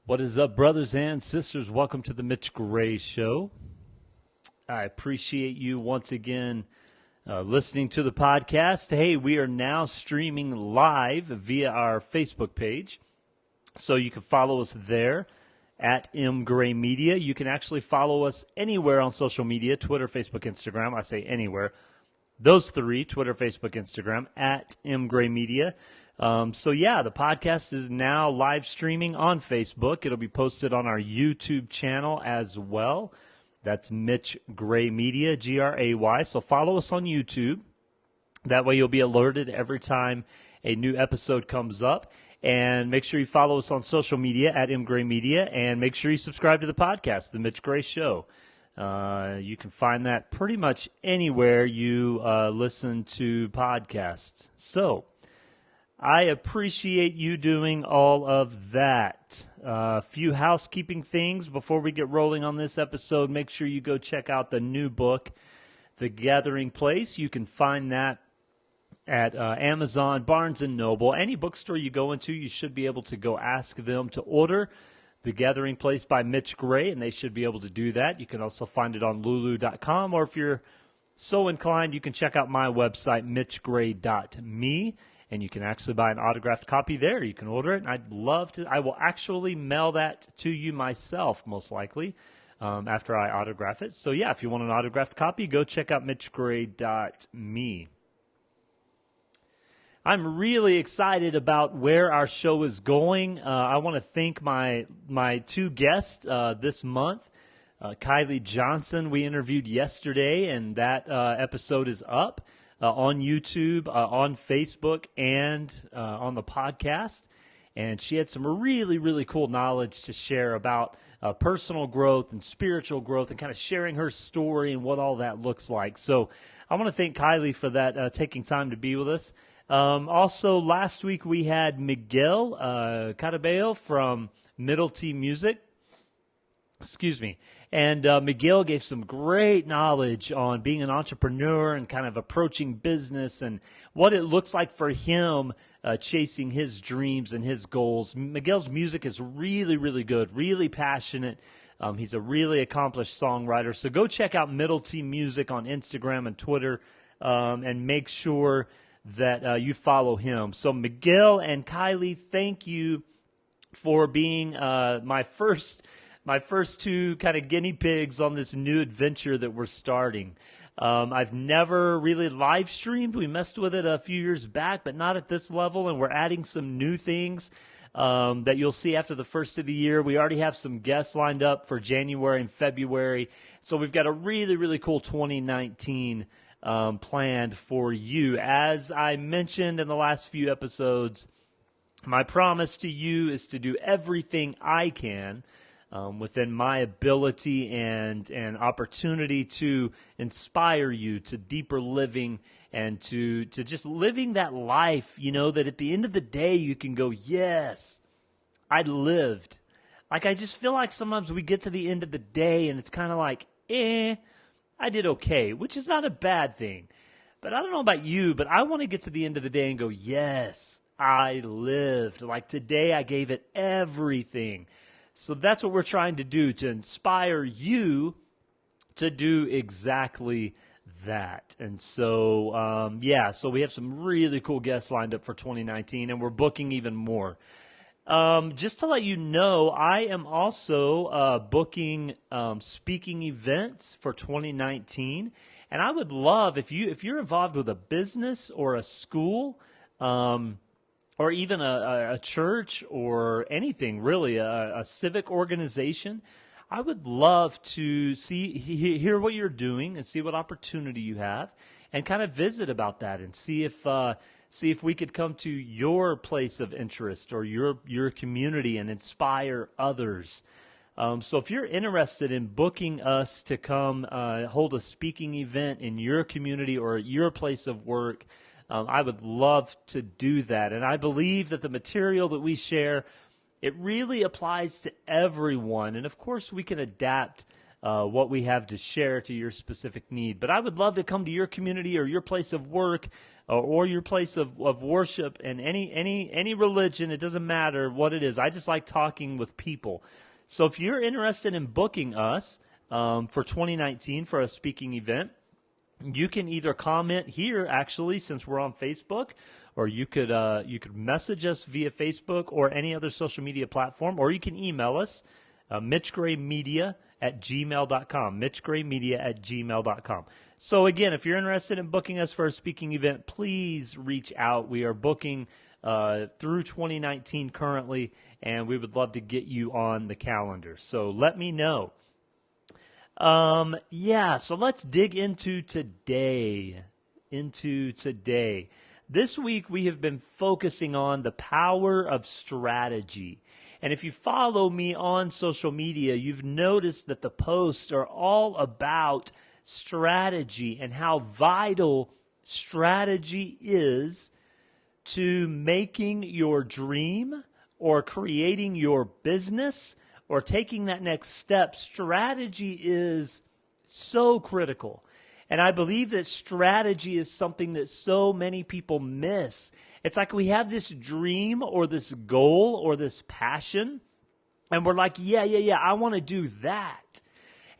What is up, brothers and sisters? Welcome to the Mitch Gray Show. I appreciate you once again listening to the podcast. Hey, we are now streaming live via our Facebook page, so you can follow us there at mgraymedia. You can actually follow us anywhere on social media, Twitter, Facebook, Instagram. I say anywhere. Those three, Twitter, Facebook, Instagram, at mgraymedia. The podcast is now live streaming on Facebook. It'll be posted on our YouTube channel as well. That's Mitch Gray Media, Gray. So follow us on YouTube. That way you'll be alerted every time a new episode comes up. And make sure you follow us on social media at mgraymedia. And make sure you subscribe to the podcast, The Mitch Gray Show. You can find that pretty much anywhere you listen to podcasts. So I appreciate you doing all of that. A few housekeeping things before we get rolling on this episode. Make sure you go check out the new book, The Gathering Place. You can find that at Amazon, Barnes & Noble. Any bookstore you go into, you should be able to go ask them to order The Gathering Place by Mitch Gray, and they should be able to do that. You can also find it on lulu.com, or if you're so inclined, you can check out my website, mitchgray.me. And you can actually buy an autographed copy there. You can order it, and I'd love to. I will actually mail that to you myself, most likely, after I autograph it. So, yeah, if you want an autographed copy, go check out mitchgray.me. I'm really excited about where our show is going. I want to thank my two guests this month. Kylie Johnson, we interviewed yesterday, and that episode is up. On YouTube, on Facebook, and on the podcast. And she had some really, really cool knowledge to share about personal growth and spiritual growth and kind of sharing her story and what all that looks like. So I want to thank Kylie for that, taking time to be with us. Also, last week we had Miguel Carabello from Middle T Music. Excuse me. And Miguel gave some great knowledge on being an entrepreneur and kind of approaching business and what it looks like for him chasing his dreams and his goals. Miguel's music is really, really good, really passionate. He's a really accomplished songwriter. So go check out Middle T Music on Instagram and Twitter and make sure that you follow him. So Miguel and Kylie, thank you for being my first two kind of guinea pigs on this new adventure that we're starting. I've never really live streamed. We messed with it a few years back, but not at this level, and we're adding some new things that you'll see after the first of the year. We already have some guests lined up for January and February, so we've got a really, really cool 2019 planned for you. As I mentioned in the last few episodes, my promise to you is to do everything I can within my ability and opportunity to inspire you to deeper living and to just living that life, that at the end of the day you can go, yes, I lived. Like, I just feel like sometimes we get to the end of the day and it's kind of like, I did okay, which is not a bad thing. But I don't know about you, but I want to get to the end of the day and go, yes, I lived. Like, today I gave it everything. So that's what we're trying to do, to inspire you to do exactly that. And so, so we have some really cool guests lined up for 2019, and we're booking even more. Just to let you know, I am also booking speaking events for 2019, and I would love if you're involved with a business or a school, or even a church or anything, really, a civic organization. I would love to hear what you're doing and see what opportunity you have and kind of visit about that and see if we could come to your place of interest or your community and inspire others. So if you're interested in booking us to come hold a speaking event in your community or at your place of work, I would love to do that. And I believe that the material that we share, it really applies to everyone. And, of course, we can adapt what we have to share to your specific need. But I would love to come to your community or your place of work or your place of worship, and any religion, it doesn't matter what it is. I just like talking with people. So if you're interested in booking us for 2019 for a speaking event, you can either comment here, actually, since we're on Facebook, or you could message us via Facebook or any other social media platform, or you can email us, mitchgraymedia@gmail.com, mitchgraymedia@gmail.com. So again, if you're interested in booking us for a speaking event, please reach out. We are booking through 2019 currently, and we would love to get you on the calendar. So let me know. So let's dig into today. This week we have been focusing on the power of strategy. And if you follow me on social media, you've noticed that the posts are all about strategy and how vital strategy is to making your dream or creating your business or taking that next step. Strategy is so critical. And I believe that strategy is something that so many people miss. It's like we have this dream or this goal or this passion, and we're like, yeah, I want to do that.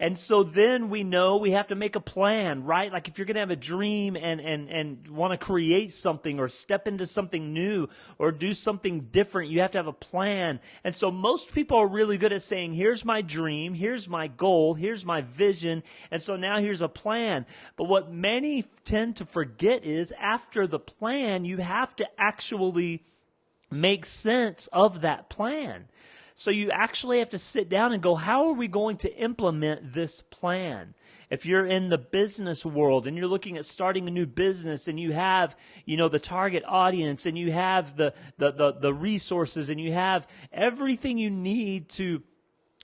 And so then we know we have to make a plan, right? Like if you're going to have a dream and want to create something or step into something new or do something different, you have to have a plan. And so most people are really good at saying, here's my dream, here's my goal, here's my vision, and so now here's a plan. But what many tend to forget is after the plan, you have to actually make sense of that plan. So you actually have to sit down and go, how are we going to implement this plan? If you're in the business world and you're looking at starting a new business and you have, the target audience and you have the resources and you have everything you need to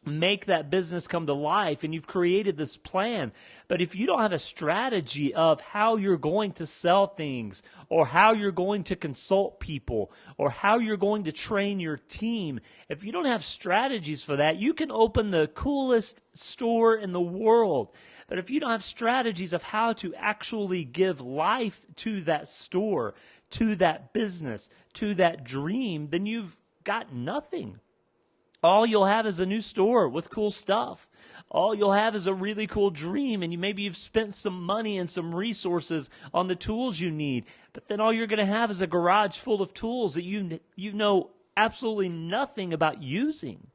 make that business come to life, and you've created this plan. But if you don't have a strategy of how you're going to sell things or how you're going to consult people or how you're going to train your team, if you don't have strategies for that, you can open the coolest store in the world. But if you don't have strategies of how to actually give life to that store, to that business, to that dream, then you've got nothing. All you'll have is a new store with cool stuff. All you'll have is a really cool dream, and maybe you've spent some money and some resources on the tools you need. But then all you're going to have is a garage full of tools that you know absolutely nothing about using.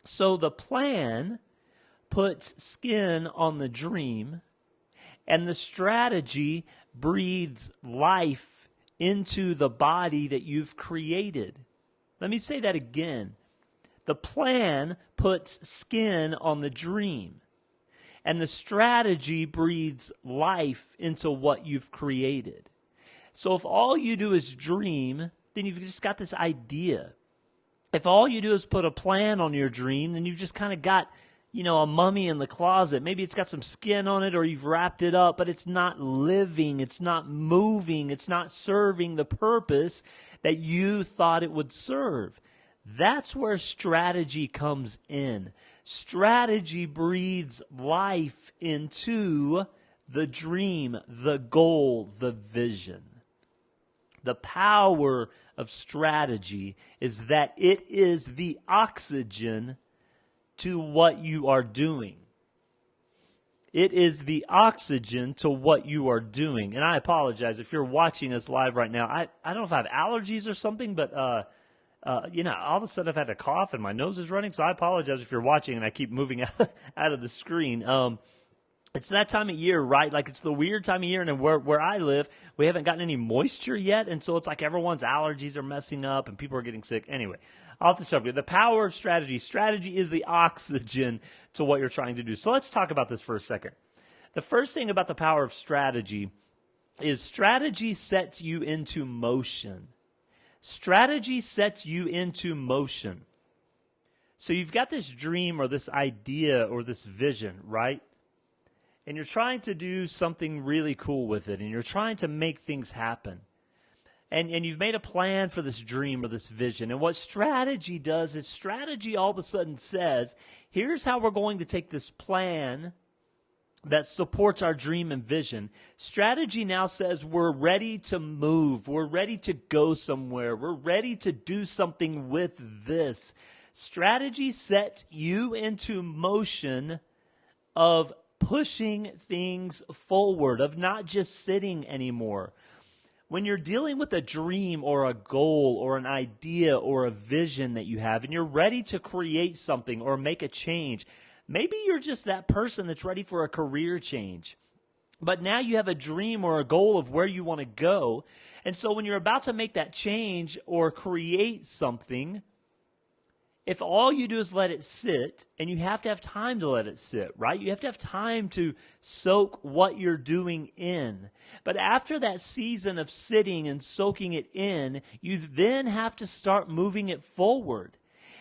So the plan puts skin on the dream, and the strategy breathes life into the body that you've created. Let me say that again. The plan puts skin on the dream, and the strategy breathes life into what you've created. So if all you do is dream, then you've just got this idea. If all you do is put a plan on your dream, then you've just kind of got, a mummy in the closet. Maybe it's got some skin on it or you've wrapped it up, but it's not living, it's not moving, it's not serving the purpose that you thought it would serve. That's where strategy comes in. Strategy breathes life into the dream, the goal, the vision. The power of strategy is that it is the oxygen to what you are doing. It is the oxygen to what you are doing. And I apologize if you're watching us live right now. I don't know if I have allergies or something, but all of a sudden I've had a cough and my nose is running, so I apologize if you're watching and I keep moving out of the screen. It's that time of year, right? Like it's the weird time of year, and where I live, we haven't gotten any moisture yet, and so it's like everyone's allergies are messing up and people are getting sick. Anyway, off the subject, the power of strategy. Strategy is the oxygen to what you're trying to do. So let's talk about this for a second. The first thing about the power of strategy is strategy sets you into motion. Strategy sets you into motion. So you've got this dream or this idea or this vision, right? And you're trying to do something really cool with it, and you're trying to make things happen. And you've made a plan for this dream or this vision. And what strategy does is strategy all of a sudden says, here's how we're going to take this plan that supports our dream and vision. Strategy now says we're ready to move. We're ready to go somewhere. We're ready to do something with this. Strategy sets you into motion of pushing things forward, of not just sitting anymore. When you're dealing with a dream or a goal or an idea or a vision that you have and you're ready to create something or make a change, maybe you're just that person that's ready for a career change. But now you have a dream or a goal of where you want to go. And so when you're about to make that change or create something, if all you do is let it sit, and you have to have time to let it sit, right? You have to have time to soak what you're doing in. But after that season of sitting and soaking it in, you then have to start moving it forward.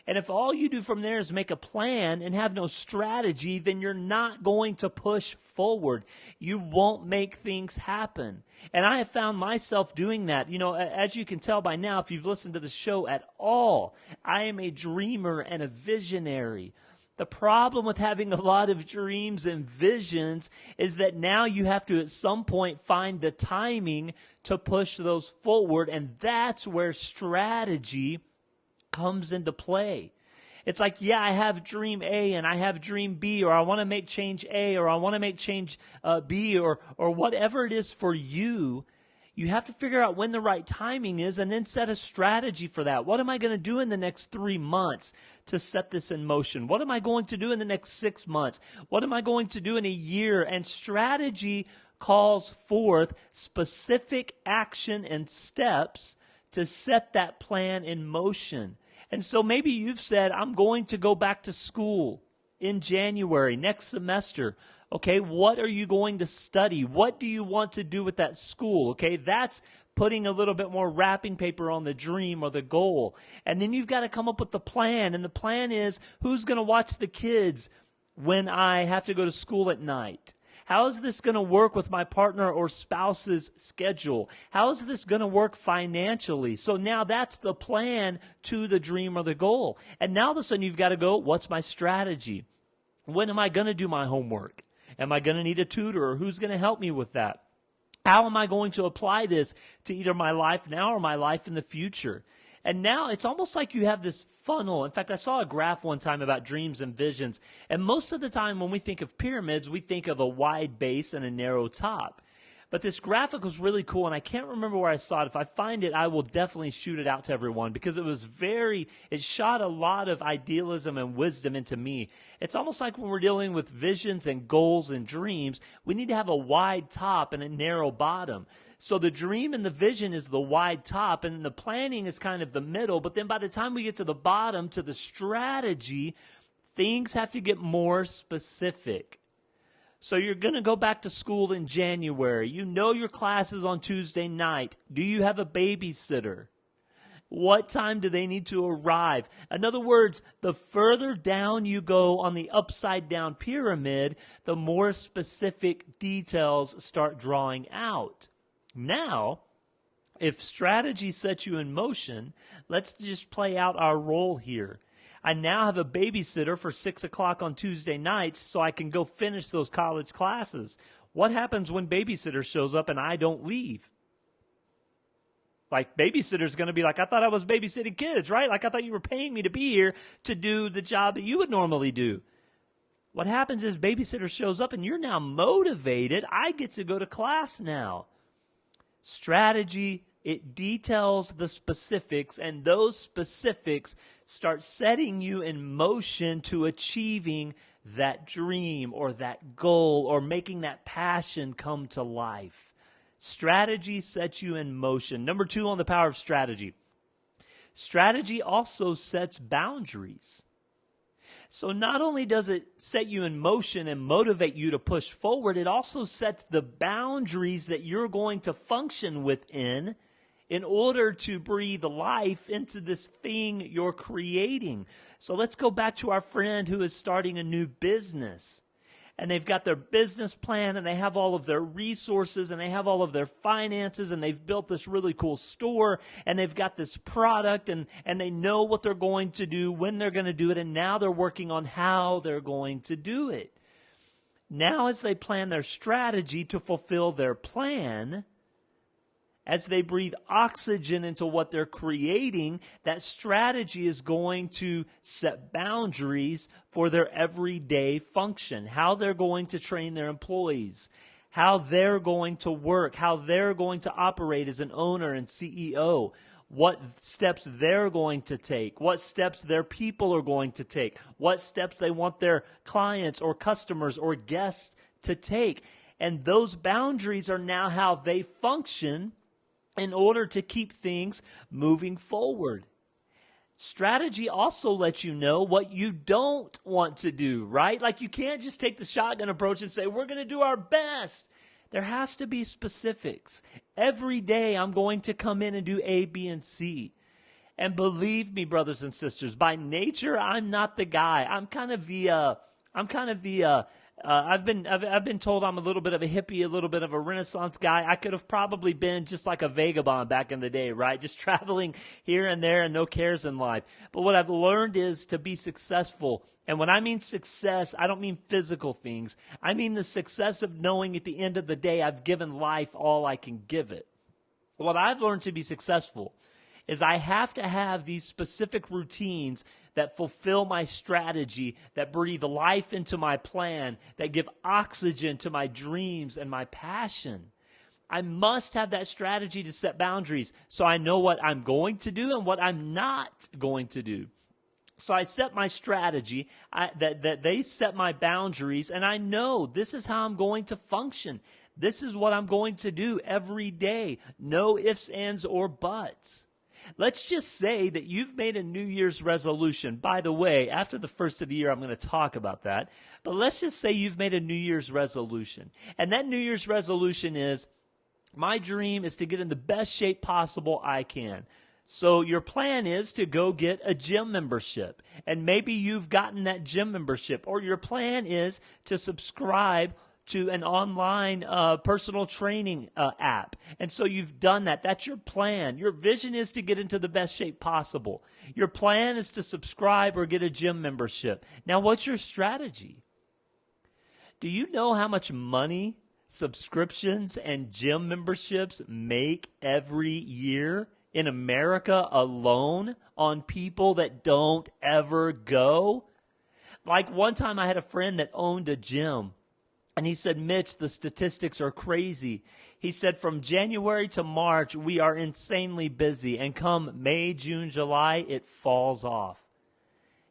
And if all you do from there is make a plan and have no strategy, then you're not going to push forward. You won't make things happen. And I have found myself doing that. You know, as you can tell by now, if you've listened to the show at all, I am a dreamer and a visionary. The problem with having a lot of dreams and visions is that now you have to at some point find the timing to push those forward. And that's where strategy comes into play. It's like, yeah, I have dream A and I have dream B, or I want to make change A, or I want to make change B, or whatever it is for you. You have to figure out when the right timing is and then set a strategy for that. What am I going to do in the next 3 months to set this in motion? What am I going to do in the next 6 months? What am I going to do in a year? And strategy calls forth specific action and steps to set that plan in motion. And so maybe you've said, I'm going to go back to school in January, next semester. Okay, what are you going to study? What do you want to do with that school? Okay, that's putting a little bit more wrapping paper on the dream or the goal. And then you've got to come up with the plan. And the plan is, who's going to watch the kids when I have to go to school at night? How is this going to work with my partner or spouse's schedule? How is this going to work financially? So now that's the plan to the dream or the goal. And now all of a sudden you've got to go, what's my strategy? When am I going to do my homework? Am I going to need a tutor, or who's going to help me with that? How am I going to apply this to either my life now or my life in the future? And now it's almost like you have this funnel. In fact, I saw a graph one time about dreams and visions. And most of the time when we think of pyramids, we think of a wide base and a narrow top. But this graphic was really cool, and I can't remember where I saw it. If I find it, I will definitely shoot it out to everyone, because it shot a lot of idealism and wisdom into me. It's almost like when we're dealing with visions and goals and dreams, we need to have a wide top and a narrow bottom. So the dream and the vision is the wide top, and the planning is kind of the middle. But then by the time we get to the bottom, to the strategy, things have to get more specific. So you're going to go back to school in January. You know your class is on Tuesday night. Do you have a babysitter? What time do they need to arrive? In other words, the further down you go on the upside down pyramid, the more specific details start drawing out. Now, if strategy sets you in motion, let's just play out our role here. I now have a babysitter for 6 o'clock on Tuesday nights so I can go finish those college classes. What happens when babysitter shows up and I don't leave? Like, babysitter's going to be like, I thought I was babysitting kids, right? Like, I thought you were paying me to be here to do the job that you would normally do. What happens is babysitter shows up and you're now motivated. I get to go to class now. Strategy, it details the specifics, and those specifics start setting you in motion to achieving that dream or that goal or making that passion come to life. Strategy sets you in motion. Number 2 on the power of strategy. Strategy also sets boundaries. So not only does it set you in motion and motivate you to push forward, it also sets the boundaries that you're going to function within in order to breathe life into this thing you're creating. So let's go back to our friend who is starting a new business. And they've got their business plan, and they have all of their resources, and they have all of their finances, and they've built this really cool store, and they've got this product, and they know what they're going to do, when they're going to do it, and now they're working on how they're going to do it. Now, as they plan their strategy to fulfill their plan, as they breathe oxygen into what they're creating, that strategy is going to set boundaries for their everyday function, how they're going to train their employees, how they're going to work, how they're going to operate as an owner and CEO, what steps they're going to take, what steps their people are going to take, what steps they want their clients or customers or guests to take. And those boundaries are now how they function in order to keep things moving forward. Strategy also lets you know what you don't want to do, right? Like you can't just take the shotgun approach and say, we're going to do our best. There has to be specifics. Every day I'm going to come in and do A, B, and C. And believe me, brothers and sisters, by nature, I'm not the guy. I've been told I'm a little bit of a hippie, a little bit of a Renaissance guy. I could have probably been just like a vagabond back in the day, right? Just traveling here and there and no cares in life. But what I've learned is to be successful. And when I mean success, I don't mean physical things. I mean the success of knowing at the end of the day, I've given life all I can give it. What I've learned to be successful is I have to have these specific routines that fulfill my strategy, that breathe life into my plan, that give oxygen to my dreams and my passion. I must have that strategy to set boundaries so I know what I'm going to do and what I'm not going to do. So I set my strategy, that they set my boundaries, and I know this is how I'm going to function. This is what I'm going to do every day. No ifs, ands, or buts. Let's just say that you've made a New Year's resolution. By the way, after the first of the year, I'm going to talk about that. But let's just say you've made a New Year's resolution. And that New Year's resolution is, my dream is to get in the best shape possible I can. So your plan is to go get a gym membership. And maybe you've gotten that gym membership. Or your plan is to subscribe to an online personal training app. And so you've done that. That's your plan. Your vision is to get into the best shape possible. Your plan is to subscribe or get a gym membership. Now, what's your strategy? Do you know how much money subscriptions and gym memberships make every year in America alone on people that don't ever go? Like one time I had a friend that owned a gym. And he said, Mitch, the statistics are crazy. He said, from January to March, we are insanely busy. And come May, June, July, it falls off.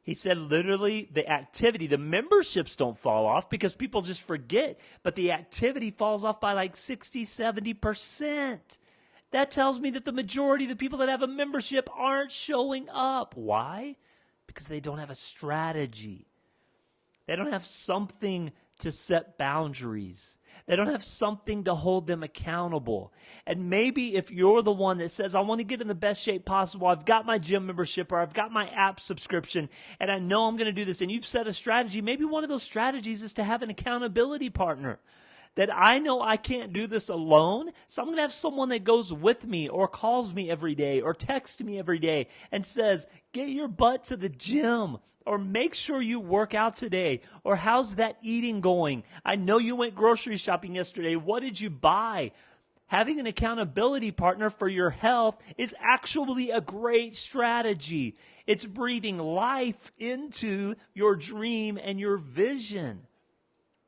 He said, literally, the activity, the memberships don't fall off because people just forget. But the activity falls off by like 60, 70%. That tells me that the majority of the people that have a membership aren't showing up. Why? Because they don't have a strategy. They don't have something to set boundaries. They don't have something to hold them accountable. And maybe if you're the one that says, I want to get in the best shape possible, I've got my gym membership or I've got my app subscription and I know I'm going to do this, and you've set a strategy, maybe one of those strategies is to have an accountability partner. That I know I can't do this alone, so I'm going to have someone that goes with me or calls me every day or texts me every day and says, get your butt to the gym. Or make sure you work out today. Or how's that eating going? I know you went grocery shopping yesterday. What did you buy? Having an accountability partner for your health is actually a great strategy. It's breathing life into your dream and your vision.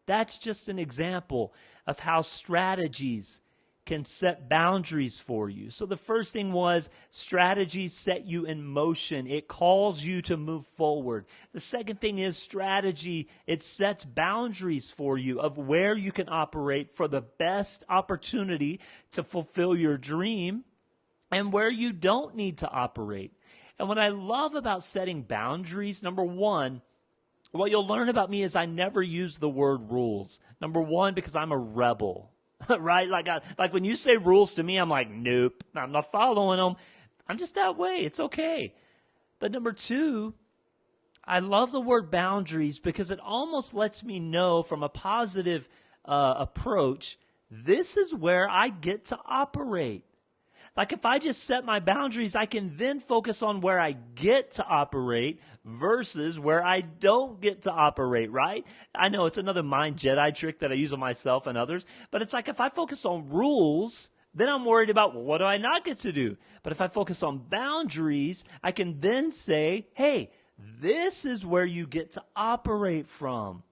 That's just an example of how strategies can set boundaries for you. So the first thing was strategies set you in motion. It calls you to move forward. The second thing is strategy. It sets boundaries for you of where you can operate for the best opportunity to fulfill your dream and where you don't need to operate. And what I love about setting boundaries, number one, what you'll learn about me is I never use the word rules. Number one, because I'm a rebel. Right? Like when you say rules to me, I'm like, nope, I'm not following them. I'm just that way. It's okay. But number two, I love the word boundaries because it almost lets me know from a positive approach, this is where I get to operate. Like if I just set my boundaries, I can then focus on where I get to operate versus where I don't get to operate, right? I know it's another mind Jedi trick that I use on myself and others, but it's like if I focus on rules, then I'm worried about, well, what do I not get to do? But if I focus on boundaries, I can then say, hey, this is where you get to operate from.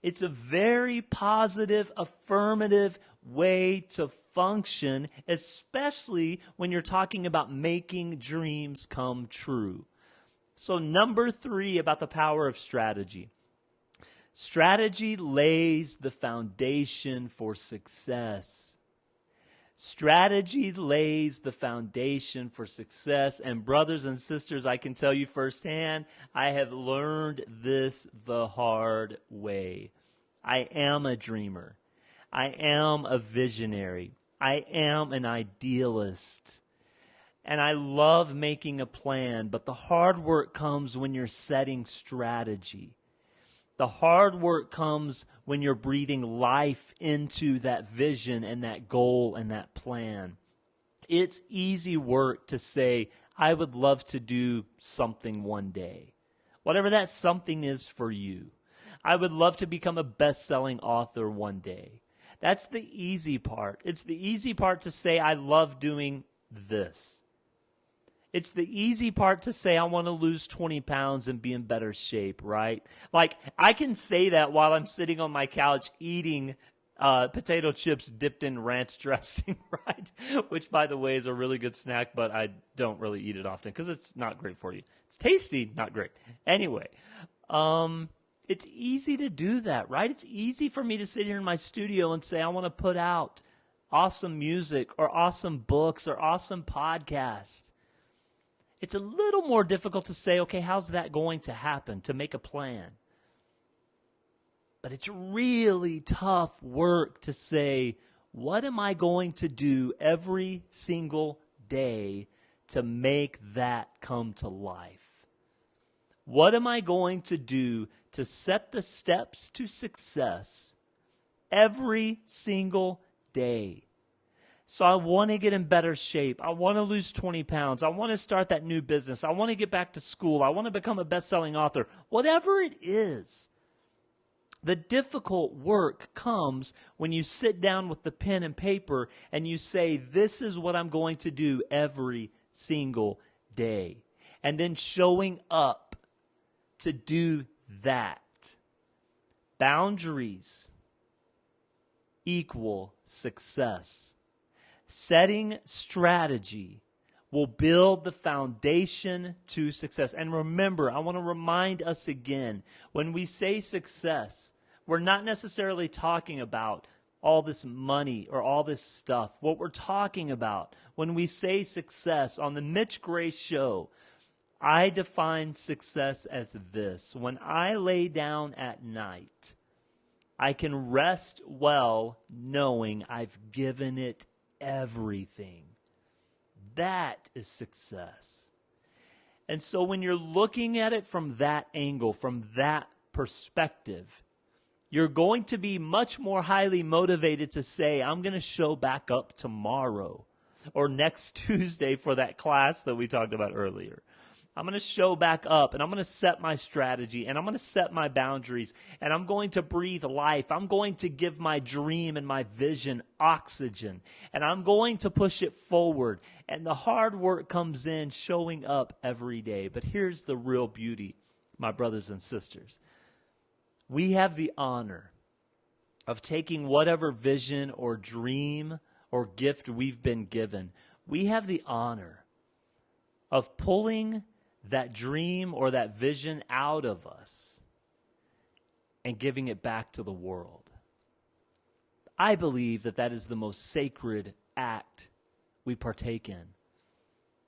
It's a very positive, affirmative way to function, especially when you're talking about making dreams come true. So number 3 about the power of strategy. Strategy lays the foundation for success. Strategy lays the foundation for success. And brothers and sisters, I can tell you firsthand, I have learned this the hard way. I am a dreamer. I am a visionary. I am an idealist. And I love making a plan, but the hard work comes when you're setting strategy. The hard work comes when you're breathing life into that vision and that goal and that plan. It's easy work to say, I would love to do something one day. Whatever that something is for you. I would love to become a best-selling author one day. That's the easy part. It's the easy part to say, I love doing this. It's the easy part to say, I want to lose 20 pounds and be in better shape, right? Like, I can say that while I'm sitting on my couch eating potato chips dipped in ranch dressing, right? Which, by the way, is a really good snack, but I don't really eat it often because it's not great for you. It's tasty, not great. Anyway, it's easy to do that, right? It's easy for me to sit here in my studio and say, I want to put out awesome music or awesome books or awesome podcasts. It's a little more difficult to say, okay, how's that going to happen, to make a plan? But it's really tough work to say, what am I going to do every single day to make that come to life? What am I going to do to set the steps to success every single day? So I want to get in better shape. I want to lose 20 pounds. I want to start that new business. I want to get back to school. I want to become a best-selling author. Whatever it is, the difficult work comes when you sit down with the pen and paper and you say, this is what I'm going to do every single day. And then showing up to do that. Boundaries equal success. Setting strategy will build the foundation to success. And remember, I want to remind us again, when we say success, we're not necessarily talking about all this money or all this stuff. What we're talking about when we say success on the Mitch Gray Show, I define success as this. When I lay down at night, I can rest well knowing I've given it everything. That is success. And so when you're looking at it from that angle, from that perspective, you're going to be much more highly motivated to say, I'm going to show back up tomorrow or next Tuesday for that class that we talked about earlier. I'm going to show back up and I'm going to set my strategy and I'm going to set my boundaries and I'm going to breathe life. I'm going to give my dream and my vision oxygen and I'm going to push it forward. And the hard work comes in showing up every day. But here's the real beauty, my brothers and sisters. We have the honor of taking whatever vision or dream or gift we've been given. We have the honor of pulling that dream or that vision out of us and giving it back to the world. I believe that that is the most sacred act we partake in.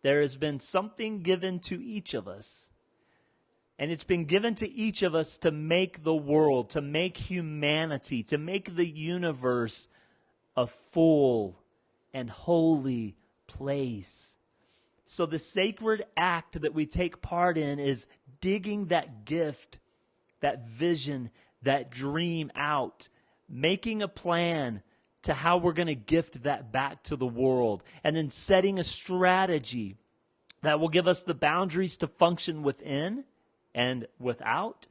There has been something given to each of us, and it's been given to each of us to make the world, to make humanity, to make the universe a full and holy place. So the sacred act that we take part in is digging that gift, that vision, that dream out, making a plan to how we're going to gift that back to the world, and then setting a strategy that will give us the boundaries to function within and without,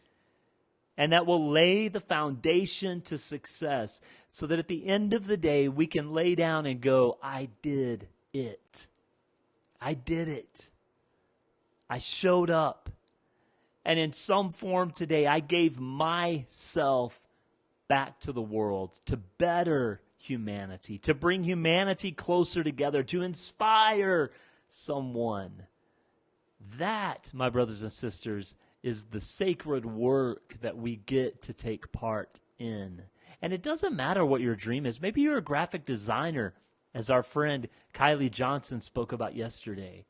and that will lay the foundation to success so that at the end of the day, we can lay down and go, I did it. I did it. I showed up. And in some form today, I gave myself back to the world to better humanity, to bring humanity closer together, to inspire someone. That, my brothers and sisters, is the sacred work that we get to take part in. And it doesn't matter what your dream is. Maybe you're a graphic designer, as our friend Kylie Johnson spoke about yesterday.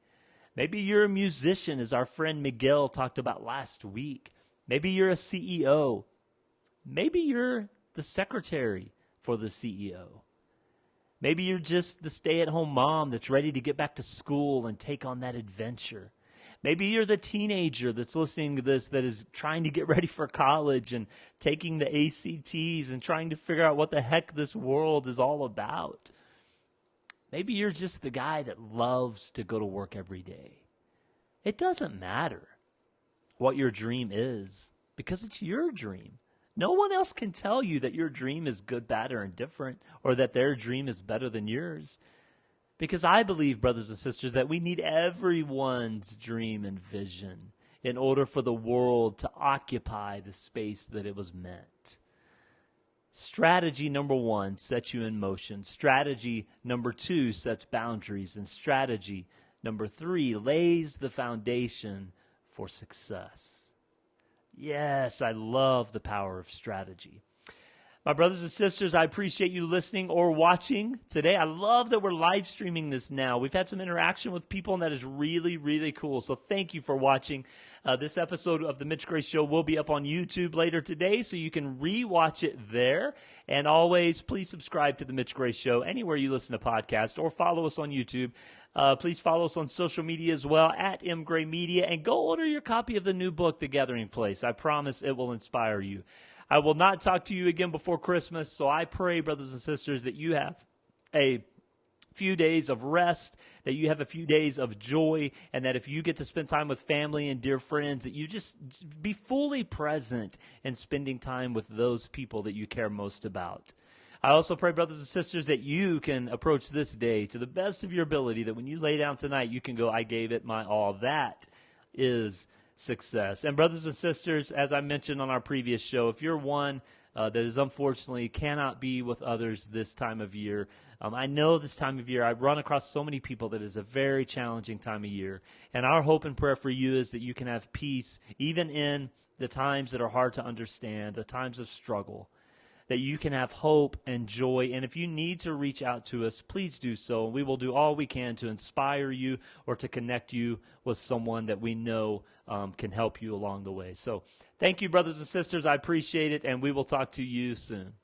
Maybe you're a musician, as our friend Miguel talked about last week. Maybe you're a CEO. Maybe you're the secretary for the CEO. Maybe you're just the stay-at-home mom that's ready to get back to school and take on that adventure. Maybe you're the teenager that's listening to this that is trying to get ready for college and taking the ACTs and trying to figure out what the heck this world is all about. Maybe you're just the guy that loves to go to work every day. It doesn't matter what your dream is because it's your dream. No one else can tell you that your dream is good, bad, or indifferent, or that their dream is better than yours. Because I believe, brothers and sisters, that we need everyone's dream and vision in order for the world to occupy the space that it was meant. Strategy number 1 sets you in motion. Strategy number 2 sets boundaries. And strategy number 3 lays the foundation for success. Yes, I love the power of strategy. My brothers and sisters, I appreciate you listening or watching today. I love that we're live streaming this now. We've had some interaction with people, and that is really, really cool. So thank you for watching. This episode of The Mitch Grace Show will be up on YouTube later today, so you can re-watch it there. And always, please subscribe to The Mitch Grace Show anywhere you listen to podcasts, or follow us on YouTube. Please follow us on social media as well, at mgraymedia, and go order your copy of the new book, The Gathering Place. I promise it will inspire you. I will not talk to you again before Christmas, so I pray, brothers and sisters, that you have a few days of rest, that you have a few days of joy, and that if you get to spend time with family and dear friends, that you just be fully present in spending time with those people that you care most about. I also pray, brothers and sisters, that you can approach this day to the best of your ability, that when you lay down tonight, you can go, I gave it my all. That is success. And brothers and sisters, as I mentioned on our previous show, if you're one that is unfortunately cannot be with others this time of year, I know this time of year, I run across so many people that is a very challenging time of year. And our hope and prayer for you is that you can have peace even in the times that are hard to understand, the times of struggle, that you can have hope and joy. And if you need to reach out to us, please do so. We will do all we can to inspire you or to connect you with someone that we know can help you along the way. So thank you, brothers and sisters. I appreciate it, and we will talk to you soon.